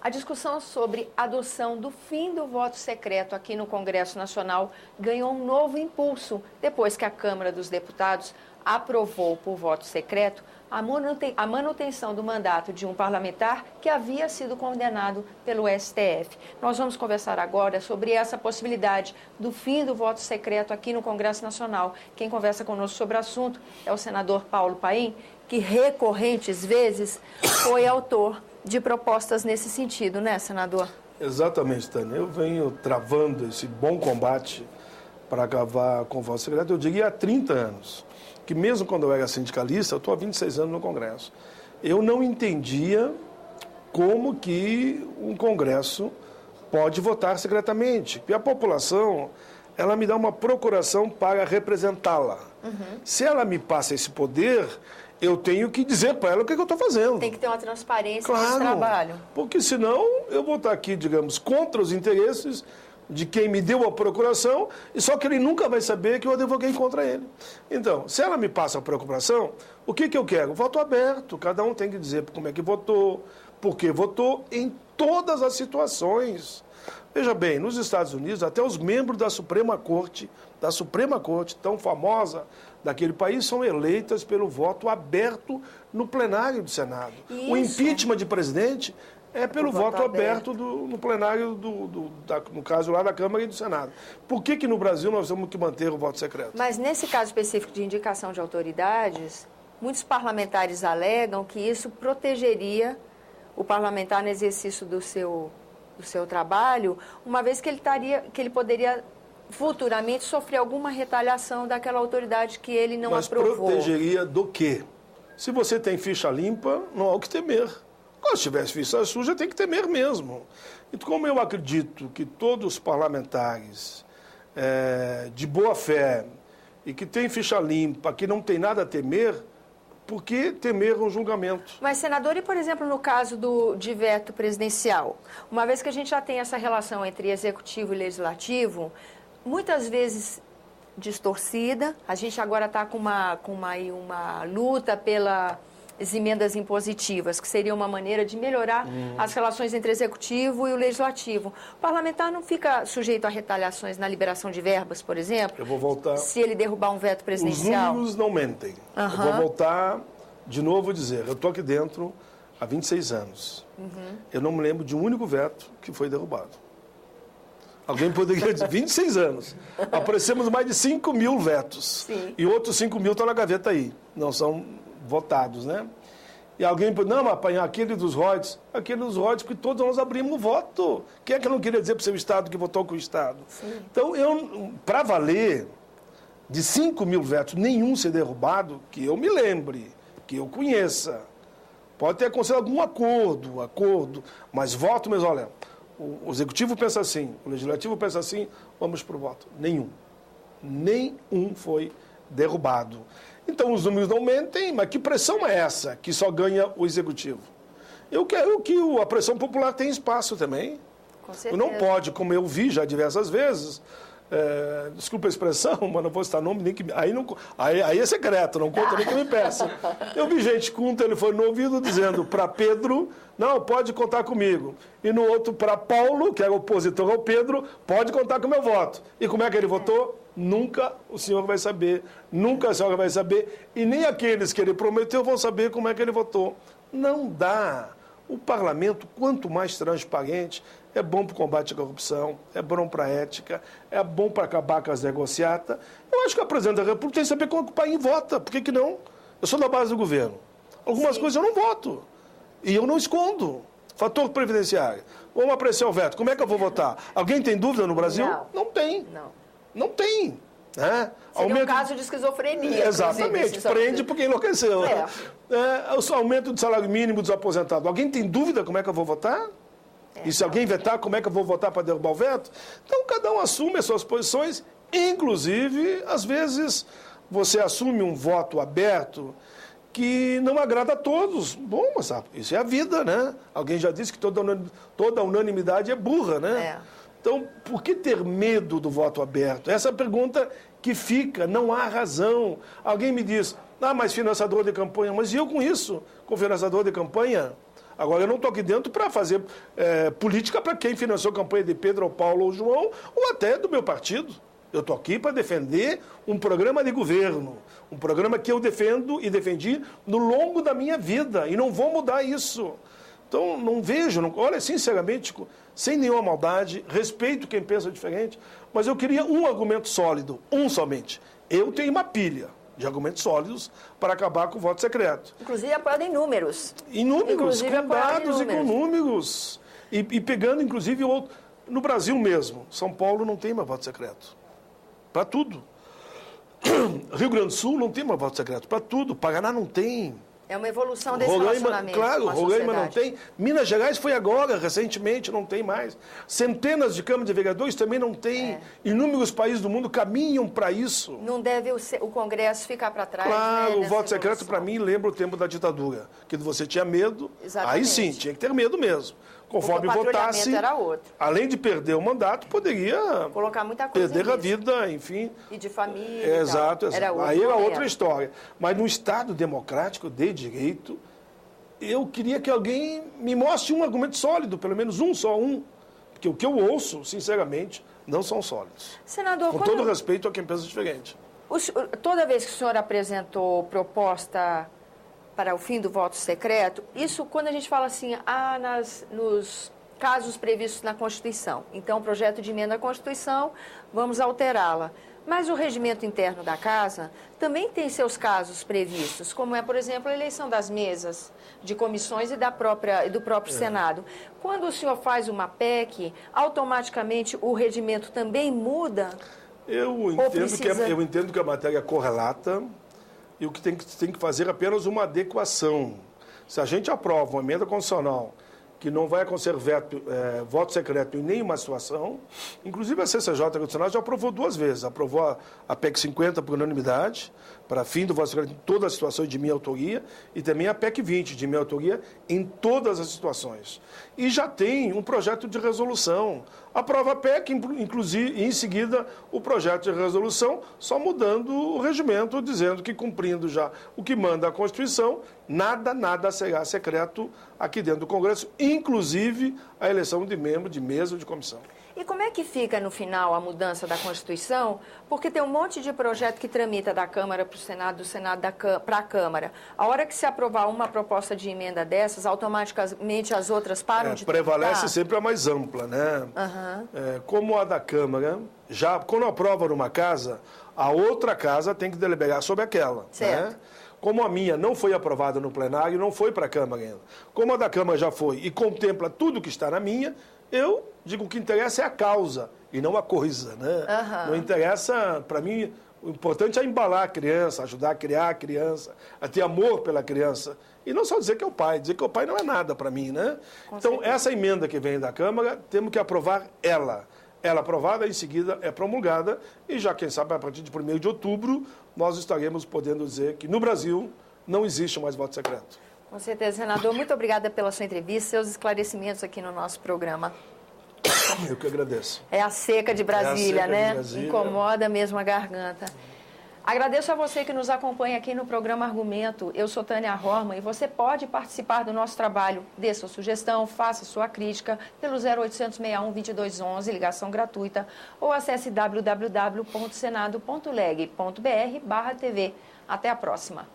A discussão sobre a adoção do fim do voto secreto aqui no Congresso Nacional ganhou um novo impulso depois que a Câmara dos Deputados aprovou por voto secreto a manutenção do mandato de um parlamentar que havia sido condenado pelo STF. Nós vamos conversar agora sobre essa possibilidade do fim do voto secreto aqui no Congresso Nacional. Quem conversa conosco sobre o assunto é o senador Paulo Paim, que recorrentes vezes foi autor de propostas nesse sentido, né, senador? Exatamente, Tânia. Eu venho travando esse bom combate para acabar com o voto secreto, eu diria há 30 anos. Que mesmo quando eu era sindicalista, eu estou há 26 anos no Congresso, eu não entendia como que um Congresso pode votar secretamente. E a população, ela me dá uma procuração para representá-la. Se ela me passa esse poder, eu tenho que dizer para ela o que eu estou fazendo. Tem que ter uma transparência nesse trabalho. Porque senão eu vou estar aqui, digamos, contra os interesses de quem me deu a procuração, e só que ele nunca vai saber que eu advoguei contra ele. Então, se ela me passa a procuração, o que eu quero? Voto aberto, cada um tem que dizer como é que votou, por que votou, em todas as situações. Veja bem, nos Estados Unidos, até os membros da Suprema Corte, tão famosa daquele país, são eleitas pelo voto aberto no plenário do Senado. Isso. O impeachment de presidente é pelo voto aberto no plenário, no caso lá da Câmara e do Senado. Por que no Brasil nós temos que manter o voto secreto? Mas nesse caso específico de indicação de autoridades, muitos parlamentares alegam que isso protegeria o parlamentar no exercício do seu trabalho, uma vez que ele poderia futuramente sofrer alguma retaliação daquela autoridade que ele não aprovou. Mas protegeria do quê? Se você tem ficha limpa, não há o que temer. Se tivesse ficha suja, tem que temer mesmo. Então, como eu acredito que todos os parlamentares de boa fé e que têm ficha limpa, que não tem nada a temer, por que temer um julgamento? Mas, senador, e por exemplo, no caso de veto presidencial, uma vez que a gente já tem essa relação entre executivo e legislativo, muitas vezes distorcida, a gente agora está com uma luta pelas emendas impositivas, que seria uma maneira de melhorar as relações entre o executivo e o legislativo. O parlamentar não fica sujeito a retaliações na liberação de verbas, por exemplo? Eu vou voltar. Se ele derrubar um veto presidencial? Os números não mentem. Eu vou voltar de novo a dizer, eu estou aqui dentro há 26 anos. Eu não me lembro de um único veto que foi derrubado. Alguém poderia dizer, 26 anos. Aparecemos mais de 5 mil vetos. Sim. E outros 5 mil estão na gaveta aí. Não são votados, né? E alguém pode, não, apanhar aquele dos royalties, porque todos nós abrimos o voto. Quem é que não queria dizer para o seu Estado que votou com o Estado? Sim. Então, para valer, de 5 mil vetos, nenhum ser derrubado, que eu me lembre, que eu conheça. Pode ter acontecido algum acordo, mas voto mesmo, olha, o Executivo pensa assim, o Legislativo pensa assim, vamos para o voto. Nenhum foi derrubado. Então, os números não mentem, mas que pressão é essa que só ganha o Executivo? Eu quero que a pressão popular tenha espaço também. Com certeza. Não pode, como eu vi já diversas vezes, desculpa a expressão, mas não vou citar nome, nem que, aí é secreto, não conta nem que me peça. Eu vi gente com um telefone no ouvido dizendo para Pedro, não, pode contar comigo. E no outro para Paulo, que era opositor ao Pedro, pode contar com o meu voto. E como é que ele votou? Nunca o senhor vai saber, nunca a senhora vai saber, e nem aqueles que ele prometeu vão saber como é que ele votou. Não dá. O parlamento, quanto mais transparente, é bom para o combate à corrupção, é bom para a ética, é bom para acabar com as negociatas. Eu acho que a presidente da República tem que saber como o país vota. Por que não? Eu sou da base do governo. Algumas coisas eu não voto. E eu não escondo. Fator previdenciário. Vamos apreciar o veto. Como é que eu vou votar? Alguém tem dúvida no Brasil? Não tem. Não tem. Né? Seria um caso de esquizofrenia. Exatamente. Prende porque enlouqueceu. O aumento do salário mínimo dos aposentados. Alguém tem dúvida como é que eu vou votar? E se alguém vetar, como é que eu vou votar para derrubar o veto? Então, cada um assume as suas posições. Inclusive, às vezes, você assume um voto aberto que não agrada a todos. Bom, mas isso é a vida, né? Alguém já disse que toda unanimidade é burra, né? Então, por que ter medo do voto aberto? Essa é a pergunta que fica, não há razão. Alguém me diz, mas financiador de campanha, mas e eu com isso? Com financiador de campanha? Agora, eu não estou aqui dentro para fazer política para quem financiou a campanha de Pedro, ou Paulo ou João, ou até do meu partido. Eu estou aqui para defender um programa de governo, um programa que eu defendo e defendi no longo da minha vida, e não vou mudar isso. Então, não vejo, olha, sinceramente, sem nenhuma maldade, respeito quem pensa diferente, mas eu queria um argumento sólido, um somente. Eu tenho uma pilha de argumentos sólidos para acabar com o voto secreto. Inclusive apoiado em números. Em números, com dados e com números. E pegando, inclusive, no Brasil mesmo. São Paulo não tem mais voto secreto. Para tudo. Rio Grande do Sul não tem mais voto secreto. Para tudo. Paraná não tem. É uma evolução desse relacionamento. Claro, Roraima não tem. Minas Gerais foi agora, recentemente, não tem mais. Centenas de câmaras de vereadores também não tem. Inúmeros países do mundo caminham para isso. Não deve o Congresso ficar para trás. Claro, né, o voto secreto, para mim, lembra o tempo da ditadura. Que você tinha medo, Exatamente. Aí sim, tinha que ter medo mesmo. Conforme votasse, era outro. Além de perder o mandato, poderia colocar muita coisa perder a vida, enfim. E de família. Exato, exato. Era outro aí era momento. outra história. Mas no Estado democrático de direito, eu queria que alguém me mostre um argumento sólido, pelo menos só um. Porque o que eu ouço, sinceramente, não são sólidos. Senador, com todo respeito a quem pensa diferente. Toda vez que o senhor apresentou proposta para o fim do voto secreto, isso quando a gente fala assim, nos casos previstos na Constituição. Então, projeto de emenda à Constituição, vamos alterá-la. Mas o regimento interno da Casa também tem seus casos previstos, como é, por exemplo, a eleição das mesas de comissões e do próprio Senado. Quando o senhor faz uma PEC, automaticamente o regimento também muda? Eu entendo que a matéria correlata e o que tem que fazer é apenas uma adequação. Se a gente aprova uma emenda constitucional que não vai conservar voto secreto em nenhuma situação, inclusive a CCJ Constitucional já aprovou 2 vezes. Aprovou a PEC 50 por unanimidade, para fim do voto secreto em todas as situações de minha autoria, e também a PEC 20 de minha autoria em todas as situações. E já tem um projeto de resolução. Aprova a PEC, inclusive, e em seguida o projeto de resolução, só mudando o regimento, dizendo que, cumprindo já o que manda a Constituição, nada será secreto aqui dentro do Congresso, inclusive a eleição de membro de mesa ou de comissão. E como é que fica, no final, a mudança da Constituição? Porque tem um monte de projeto que tramita da Câmara para o Senado, do Senado para a Câmara. A hora que se aprovar uma proposta de emenda dessas, automaticamente as outras param de prevalece tramitar? Sempre a mais ampla, né? Uhum. Como a da Câmara, já quando aprova numa casa, a outra casa tem que deliberar sobre aquela. Certo. Né? Como a minha não foi aprovada no plenário, não foi para a Câmara ainda. Como a da Câmara já foi e contempla tudo que está na minha, eu digo que o que interessa é a causa e não a coisa, né? Uhum. Não interessa, para mim, o importante é embalar a criança, ajudar a criar a criança, a ter amor pela criança. E não só dizer que é o pai, dizer que o pai não é nada para mim, né? Então, essa emenda que vem da Câmara, temos que aprovar ela. Ela aprovada, em seguida é promulgada, e já, quem sabe, a partir de 1º de outubro, nós estaremos podendo dizer que no Brasil não existe mais voto secreto. Com certeza, senador. Muito obrigada pela sua entrevista, seus esclarecimentos aqui no nosso programa. Eu que agradeço. É a seca de Brasília, seca né? de Brasília. Incomoda mesmo a garganta. Agradeço a você que nos acompanha aqui no programa Argumento. Eu sou Tânia Horman e você pode participar do nosso trabalho. Dê sua sugestão, faça sua crítica pelo 0800 61 2211, ligação gratuita, ou acesse www.senado.leg.br/TV. Até a próxima.